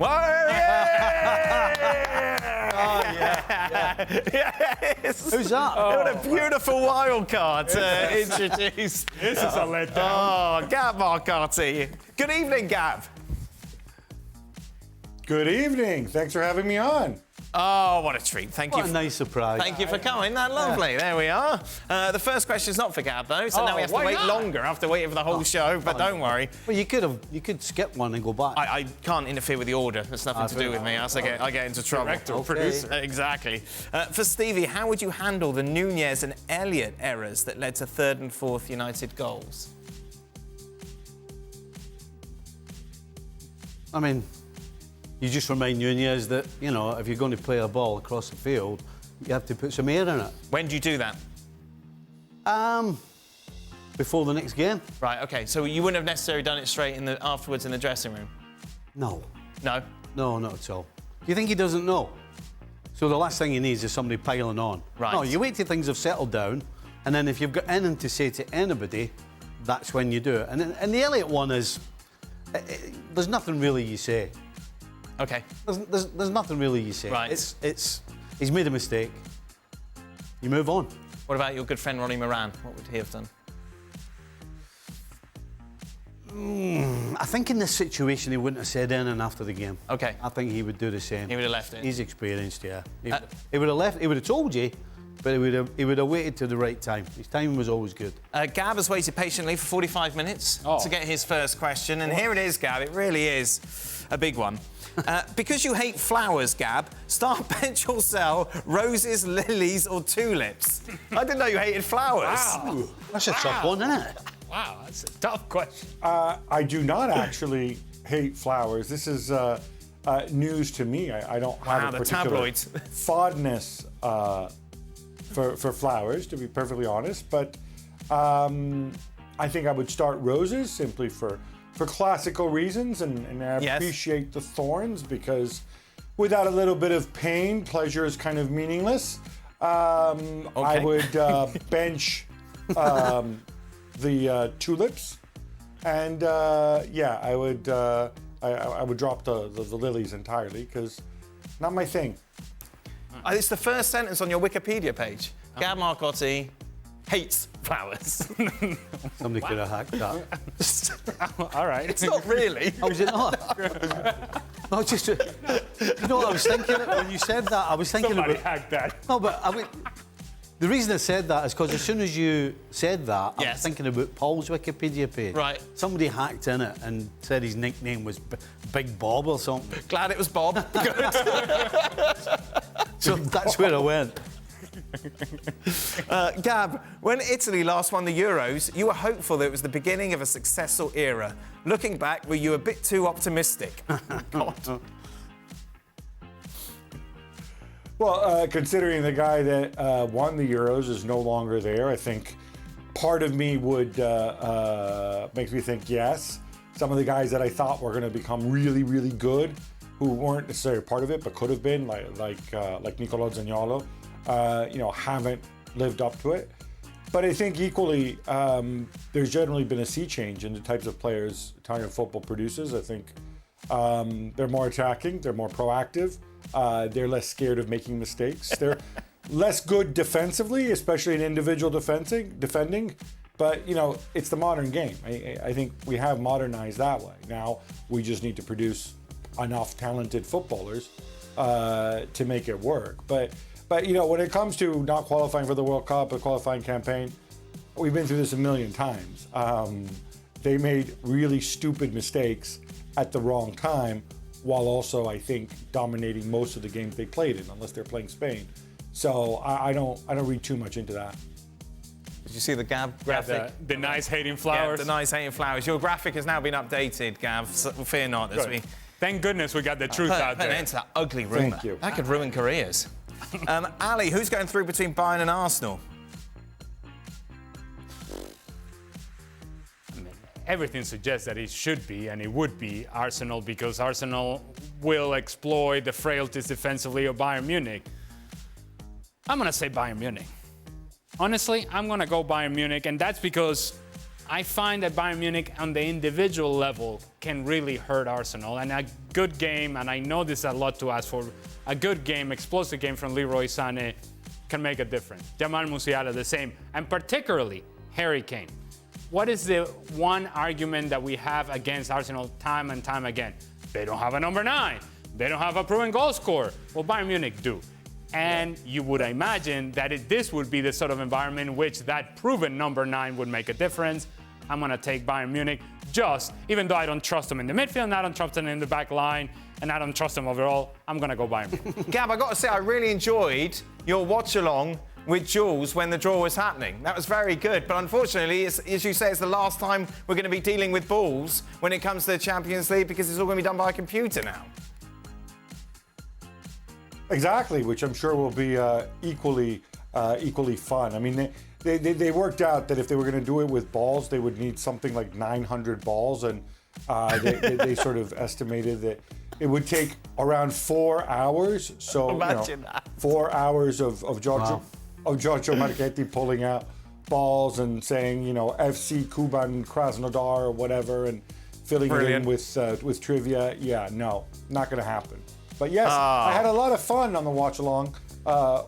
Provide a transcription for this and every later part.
Oh, yeah. Yes. Who's that? What a beautiful wild card to introduce. This is a letdown. Oh, Gab Marcotti. Good evening, Gab. Good evening. Thanks for having me on. Oh, what a treat. Thank you. What a nice surprise. Thank you for coming. That's lovely. There we are. The first question's not for Gab, though, so now we have to wait longer after waiting for the whole show, but don't worry. Well, you could skip one and go back. I can't interfere with the order. That's nothing to do with me, else I get into trouble. Director, producer. Exactly. For Stevie, how would you handle the Nunez and Elliot errors that led to third and fourth United goals? I mean, you just remind Nunez that, you know, if you're going to play a ball across the field, you have to put some air in it. When do you do that? Before the next game. Right, OK. So you wouldn't have necessarily done it straight afterwards in the dressing room? No. No? No, not at all. You think he doesn't know? So the last thing he needs is somebody piling on. Right. No, you wait till things have settled down, and then if you've got anything to say to anybody, that's when you do it. And the Elliot one is... there's nothing really you say. OK. There's nothing really you say. Right. He's made a mistake. You move on. What about your good friend Ronnie Moran? What would he have done? I think in this situation he wouldn't have said anything after the game. OK. I think he would do the same. He would have left it? He's experienced, yeah. He would have left. He would have told you, but he would have waited till the right time. His time was always good. Gab has waited patiently for 45 minutes to get his first question, and here it is, Gab. It really is a big one. Because you hate flowers, Gab, start, bench or sell roses, lilies or tulips? I didn't know you hated flowers. Wow. That's a tough one, isn't it? Wow, that's a tough question. I do not actually hate flowers. This is news to me. I don't have a particular tabloids. fondness for flowers, to be perfectly honest. But I think I would start roses simply for classical reasons, and I appreciate the thorns, because without a little bit of pain, pleasure is kind of meaningless. I would bench the tulips, and I would drop the lilies entirely, because not my thing. It's the first sentence on your Wikipedia page. Gab Marcotti hates flowers. Somebody could have hacked that. All right. It's not really. Oh, was it not? No, just... you know what I was thinking when you said that? I was thinking Somebody about... hacked that. No, but I mean... The reason I said that is because as soon as you said that, I Yes. was thinking about Paul's Wikipedia page. Right. Somebody hacked in it and said his nickname was Big Bob or something. Glad it was Bob. Good. So that's where I went. Gab, when Italy last won the Euros, you were hopeful that it was the beginning of a successful era. Looking back, were you a bit too optimistic? God. Well, considering the guy that won the Euros is no longer there, I think part of me would makes me think yes. Some of the guys that I thought were going to become really, really good, who weren't necessarily part of it but could have been, like Nicol and Ale Moreno, haven't lived up to it. But I think equally, there's generally been a sea change in the types of players Italian football produces. I think they're more attacking, they're more proactive. They're less scared of making mistakes. They're less good defensively, especially in individual defending. But, it's the modern game. I think we have modernized that way. Now we just need to produce enough talented footballers to make it work. But when it comes to not qualifying for the World Cup, a qualifying campaign, we've been through this a million times. They made really stupid mistakes at the wrong time, while also, I think, dominating most of the games they played in, unless they're playing Spain. So I don't read too much into that. Did you see the Gab graphic? The nice hating flowers. Yeah, the nice hating flowers. Your graphic has now been updated, Gav. So fear not. As we Thank goodness we got the truth out put an there. end to that ugly rumour. Thank you. That could ruin careers. Ali, who's going through between Bayern and Arsenal? Everything suggests that it should be, and it would be, Arsenal, because Arsenal will exploit the frailties defensively of Bayern Munich. I'm going to say Bayern Munich. Honestly, I'm going to go Bayern Munich, and that's because I find that Bayern Munich on the individual level can really hurt Arsenal. And a good game, and I know this is a lot to ask for, a good game, explosive game from Leroy Sané can make a difference. Jamal Musiala the same, and particularly Harry Kane. What is the one argument that we have against Arsenal time and time again? They don't have a number 9. They don't have a proven goal scorer. Well, Bayern Munich do. And you would imagine that this would be the sort of environment in which that proven number 9 would make a difference. I'm going to take Bayern Munich even though I don't trust them in the midfield, and I don't trust them in the back line, and I don't trust them overall, I'm going to go Bayern Munich. Gab, I got to say, I really enjoyed your watch-along with Jules when the draw was happening. That was very good, but unfortunately, as you say, it's the last time we're going to be dealing with balls when it comes to the Champions League because it's all going to be done by a computer now. Exactly, which I'm sure will be equally fun. I mean, they worked out that if they were going to do it with balls, they would need something like 900 balls, and they sort of estimated that it would take around 4 hours. So imagine that. 4 hours of Giorgio Marchetti pulling out balls and saying, FC Kuban Krasnodar or whatever, and filling it in with trivia. Yeah, no, not going to happen. But yes, I had a lot of fun on the watch along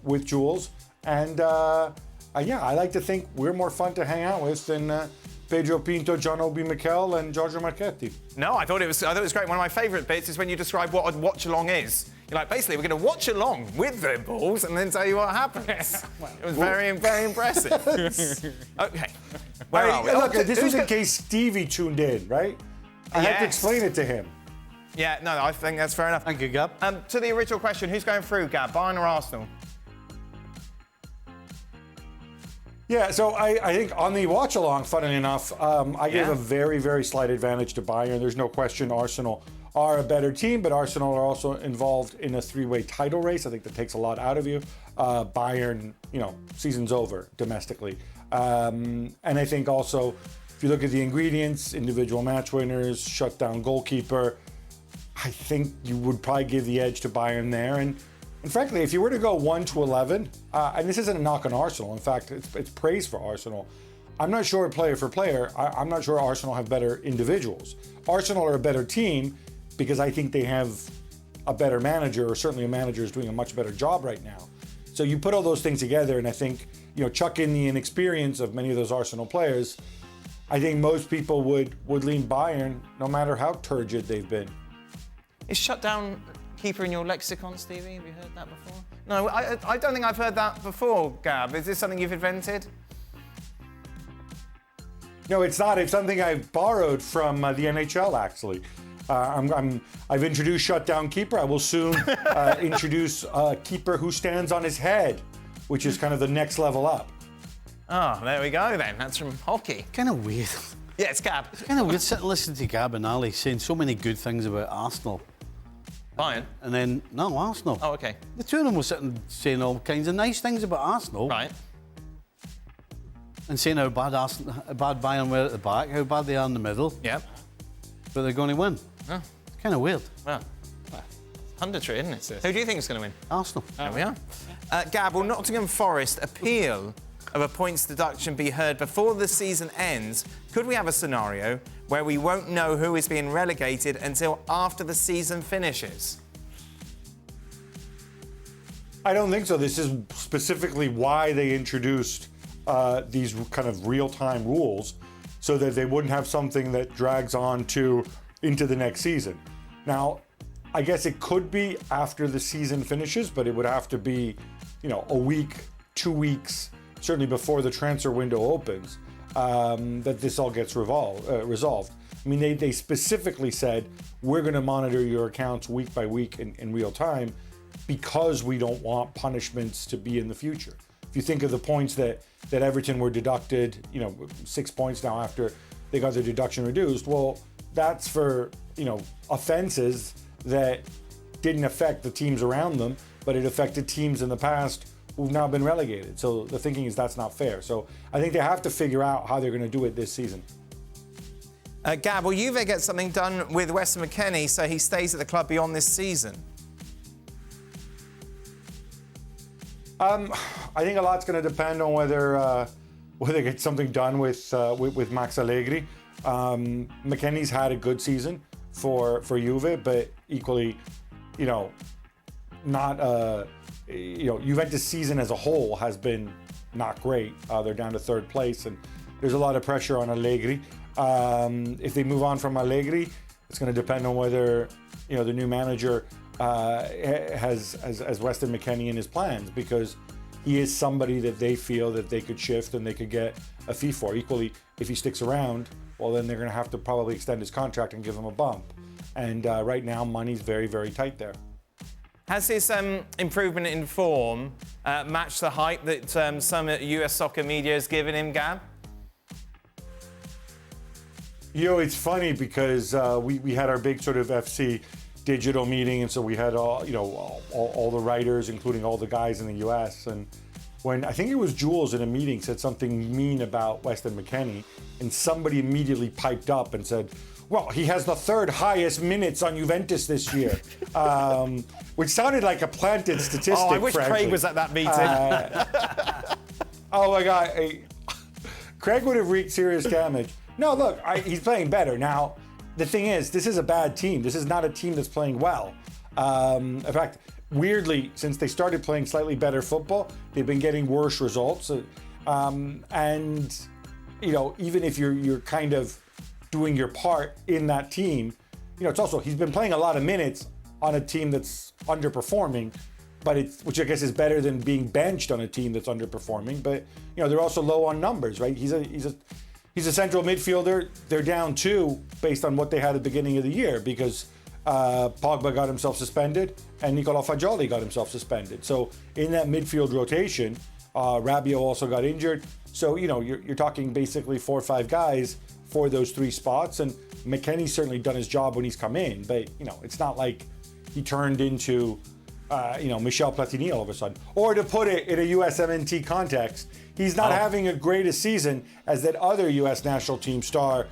with Jules, and I like to think we're more fun to hang out with than Pedro Pinto, John Obi Mikel, and Giorgio Marchetti. No, I thought it was great. One of my favourite bits is when you describe what a watch along is. You're like, basically, we're going to watch along with the balls and then tell you what happens. It was very, very impressive. Okay, where are we? Look, this was in case Stevie tuned in, right? I had to explain it to him. Yeah, no, I think that's fair enough. Thank you, Gab. To the original question, who's going through, Gab, Bayern or Arsenal? Yeah, so I think on the watch-along, funnily enough, I gave a very, very slight advantage to Bayern. There's no question Arsenal are a better team, but Arsenal are also involved in a three-way title race. I think that takes a lot out of you. Bayern, season's over domestically. And I think also, if you look at the ingredients, individual match winners, shutdown goalkeeper, I think you would probably give the edge to Bayern there. And frankly, if you were to go 1 to 11, and this isn't a knock on Arsenal, in fact, it's praise for Arsenal. I'm not sure player for player, I'm not sure Arsenal have better individuals. Arsenal are a better team because I think they have a better manager, or certainly a manager is doing a much better job right now. So you put all those things together, and I think, chuck in the inexperience of many of those Arsenal players, I think most people would lean Bayern, no matter how turgid they've been. Is shutdown keeper in your lexicon, Stevie? Have you heard that before? No, I don't think I've heard that before, Gab. Is this something you've invented? No, it's not. It's something I've borrowed from the NHL, actually. I've introduced shutdown keeper. I will soon introduce a keeper who stands on his head, which is kind of the next level up. Oh, there we go then. That's from hockey. Kind of weird. Yeah, it's Gab. It's kind of weird sitting listening to Gab and Ali saying so many good things about Arsenal. Bayern? And then, no, Arsenal. Oh, okay. The two of them were sitting saying all kinds of nice things about Arsenal. Right. And saying how bad Bayern were at the back, how bad they are in the middle. Yep. But they're going to win. Oh. It's kind of weird. Well, punditry, isn't it? Who do you think is going to win? Arsenal. There we are. Gab, will Nottingham Forest appeal of a points deduction be heard before the season ends? Could we have a scenario where we won't know who is being relegated until after the season finishes? I don't think so. This is specifically why they introduced these kind of real-time rules, so that they wouldn't have something that drags on into the next season. Now, I guess it could be after the season finishes, but it would have to be, a week, 2 weeks, certainly before the transfer window opens, that this all gets resolved. I mean, they specifically said, we're going to monitor your accounts week by week in real time because we don't want punishments to be in the future. If you think of the points that Everton were deducted, 6 points now after they got their deduction reduced, well, that's for, offenses that didn't affect the teams around them, but it affected teams in the past who've now been relegated. So the thinking is that's not fair. So I think they have to figure out how they're going to do it this season. Gab, will Juve get something done with Wes McKennie so he stays at the club beyond this season? I think a lot's going to depend on whether they get something done with Max Allegri. McKennie's had a good season for Juve, but equally, not Juventus season as a whole has been not great. They're down to third place, and there's a lot of pressure on Allegri. If they move on from Allegri, it's going to depend on whether the new manager has Weston McKennie in his plans, because he is somebody that they feel that they could shift and they could get a fee for. Equally, if he sticks around, well, then they're going to have to probably extend his contract and give him a bump. And right now, money's very, very tight there. Has his improvement in form matched the hype that some US soccer media has given him, Gab? It's funny because we had our big sort of FC digital meeting, and so we had all the writers, including all the guys in the US. And when I think it was Jules in a meeting said something mean about Weston McKennie, and somebody immediately piped up and said, well, he has the third highest minutes on Juventus this year, which sounded like a planted statistic. Oh, I wish frankly. Craig was at that meeting. Oh my God, Craig would have wreaked serious damage. No, look, he's playing better. Now, the thing is, this is a bad team. This is not a team that's playing well. In fact, weirdly, since they started playing slightly better football, they've been getting worse results. And even if you're kind of doing your part in that team, it's also, he's been playing a lot of minutes on a team that's underperforming, which I guess is better than being benched on a team that's underperforming. But they're also low on numbers, right? He's a central midfielder. They're down 2 based on what they had at the beginning of the year, because Pogba got himself suspended and Nicola Fagioli got himself suspended. So in that midfield rotation, Rabiot also got injured. So you're talking basically 4 or 5 guys for those 3 spots, and McKennie's certainly done his job when he's come in. But it's not like he turned into Michel Platini all of a sudden. Or to put it in a USMNT context, he's not having a great a season as that other U.S. national team star,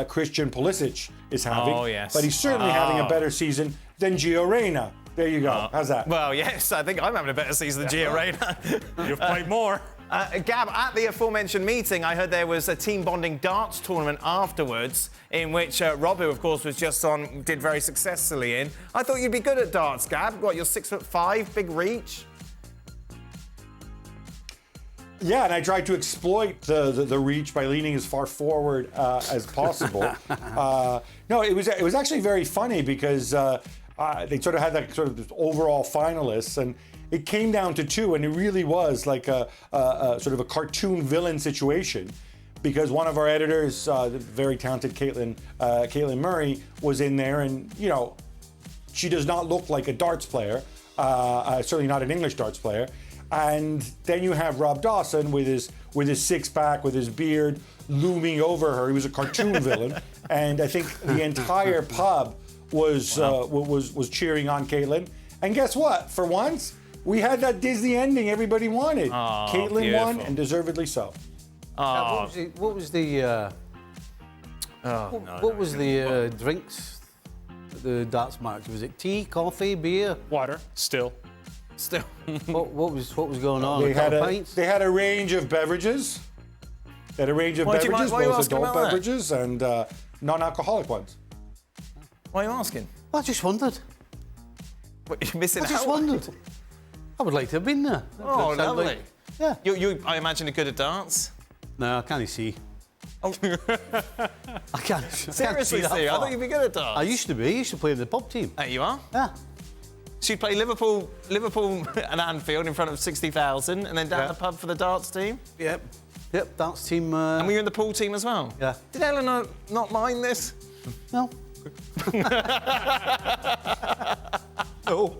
Christian Pulisic, is having. Oh, yes. But he's certainly having a better season than Gio Reyna. There you go. How's that? Well, yes, I think I'm having a better season than Gio Reyna. You've played more. Gab, at the aforementioned meeting, I heard there was a team bonding darts tournament afterwards, in which Rob, who of course was just on, did very successfully in. I thought you'd be good at darts, Gab. What, you're 6'5", big reach? Yeah, and I tried to exploit the reach by leaning as far forward as possible. No, it was actually very funny because they sort of had that sort of overall finalists, and it came down to 2, and it really was like a sort of a cartoon villain situation, because one of our editors, the very talented Caitlin Murray, was in there, and she does not look like a darts player, certainly not an English darts player. And then you have Rob Dawson with his 6-pack, with his beard looming over her. He was a cartoon villain, and I think the entire pub was cheering on Caitlin. And guess what? For once, we had that Disney ending everybody wanted. Oh, Caitlin won, and deservedly so. Oh. What was the drinks at the darts match? Was it tea, coffee, beer? Water, still. what was going on? They had a range of beverages. They had a range of beverages, both adult beverages and non-alcoholic ones. Why are you asking? I just wondered. What, you're missing out? I just wondered. I would like to have been there. Oh, lovely. Like, yeah. You, I imagine, are good at darts? No, I can't see. Oh. I can't. Seriously, Steve, I thought you'd be good at darts. I used to be. I used to play in the pub team. You are? Yeah. So you'd play Liverpool and Anfield in front of 60,000, and then down the pub for the darts team? Yep, darts team. And were you in the pool team as well? Yeah. Did Eleanor not mind this? No. No.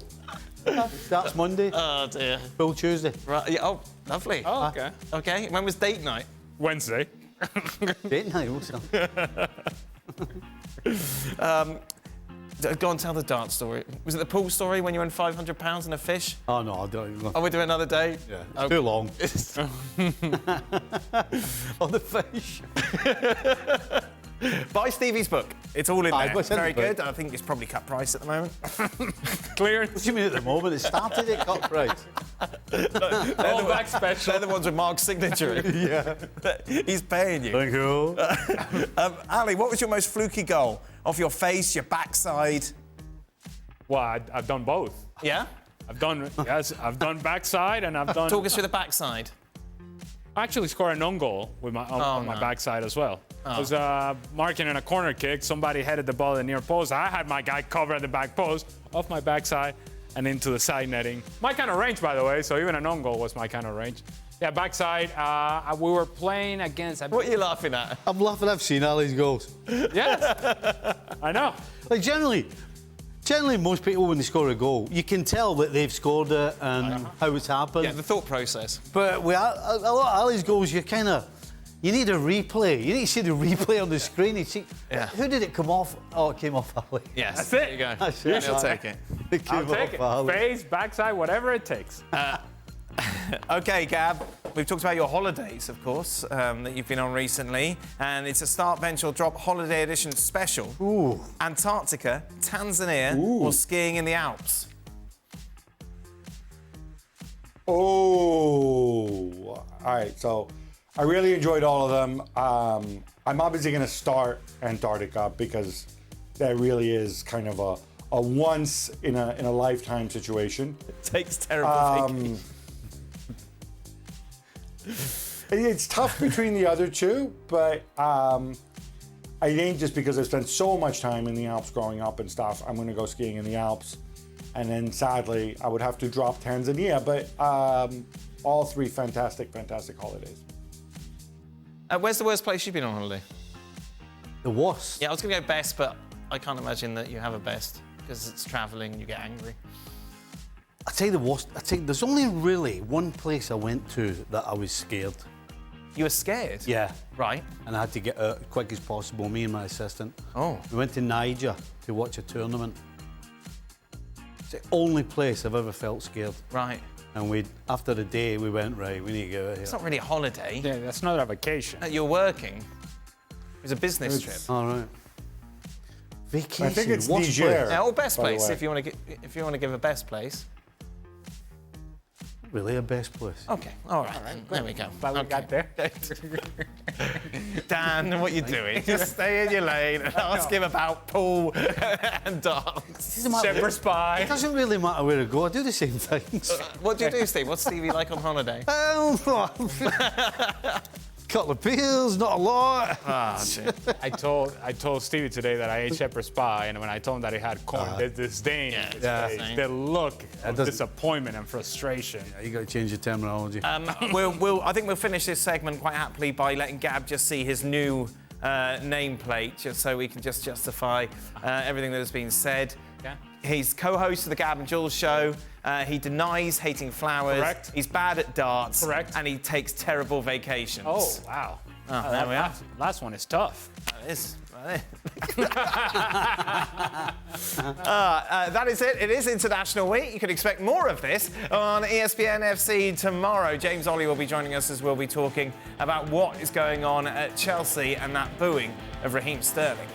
Darts Monday. Oh, dear. Pool Tuesday. Right. Yeah, oh, lovely. Oh, okay. Okay. When was date night? Wednesday. Date night, what's that? Go on, tell the dart story. Was it the pool story when you won £500 and a fish? Oh, no, I don't. Oh, we'll do it another day? Yeah, it's too long. On the fish. Buy Stevie's book. It's all in there. It's very good. I think it's probably cut price at the moment. Clearance. What do you mean at the moment? It started at cut price. All back special. They're the ones with Mark's signature. Yeah. He's paying you. Thank you. Ali, what was your most fluky goal? off your face, your backside? Well, I've done both. Yeah? I've done backside and I've done. Talk us through the backside. I actually scored an own goal with on my backside as well. I was marking in a corner kick. Somebody headed the ball at the near post. I had my guy cover at the back post, off my backside, and into the side netting. My kind of range, by the way, so even an own goal was my kind of range. Yeah, backside, we were playing against... What are you laughing at? I'm laughing. I've seen Ali's goals. Yes, I know. Like, generally, most people, when they score a goal, you can tell that they've scored it and how it's happened. Yeah, the thought process. But with a lot of Ali's goals, you need a replay. You need to see the replay on the screen. You see, who did it come off? Oh, it came off Ali. Yes, that's there it. you go. That's it. He'll take it. I'll take it. Ali. Face, backside, whatever it takes. OK, Gab, we've talked about your holidays, of course, that you've been on recently. And it's a start, bench or drop holiday edition special. Ooh. Antarctica, Tanzania, or skiing in the Alps? Oh, all right. So I really enjoyed all of them. I'm obviously going to start Antarctica because that really is kind of a once in a lifetime situation. It takes terrible thinking. It's tough between the other two, but I think just because I've spent so much time in the Alps growing up and stuff, I'm going to go skiing in the Alps. And then sadly, I would have to drop Tanzania, but all three fantastic holidays. Where's the worst place you've been on holiday? The worst. Yeah, I was going to go best, but I can't imagine that you have a best because it's travelling and you get angry. I tell you the worst. There's only really one place I went to that I was scared. You were scared? Yeah. Right. And I had to get out as quick as possible, me and my assistant. Oh. We went to Niger to watch a tournament. It's the only place I've ever felt scared. Right. And after the day, we went, right, we need to get out of here. It's not really a holiday. Yeah, that's not a vacation. You're working. It was a business trip. All right. Vacation. I think it's worst Niger. place? Yeah, or best By the place way. if you want to give a best place. Really, a best place. Okay, all right, then. There we go. But we got there. Dan, what are you doing? Just stay in your lane and ask him about pool and dogs. Shepherd's pie. It doesn't really matter where I go. I do the same things. What do you do, Steve? What's Stevie like on holiday? Couple of beers, not a lot. Ah, shit. I told Stevie today that I ate shepherd's pie, and when I told him that he had corn, there's disdain in his face, the look of disappointment and frustration. You got to change your terminology. I think we'll finish this segment quite happily by letting Gab just see his new nameplate, just so we can just justify everything that has been said. Yeah. He's co-host of the Gab and Jules show. He denies hating flowers. Correct. He's bad at darts. Correct. And he takes terrible vacations. Oh, wow. There we are. Last one is tough. That is. That is it. It is International Week. You can expect more of this on ESPN FC tomorrow. James Ollie will be joining us as we'll be talking about what is going on at Chelsea and that booing of Raheem Sterling.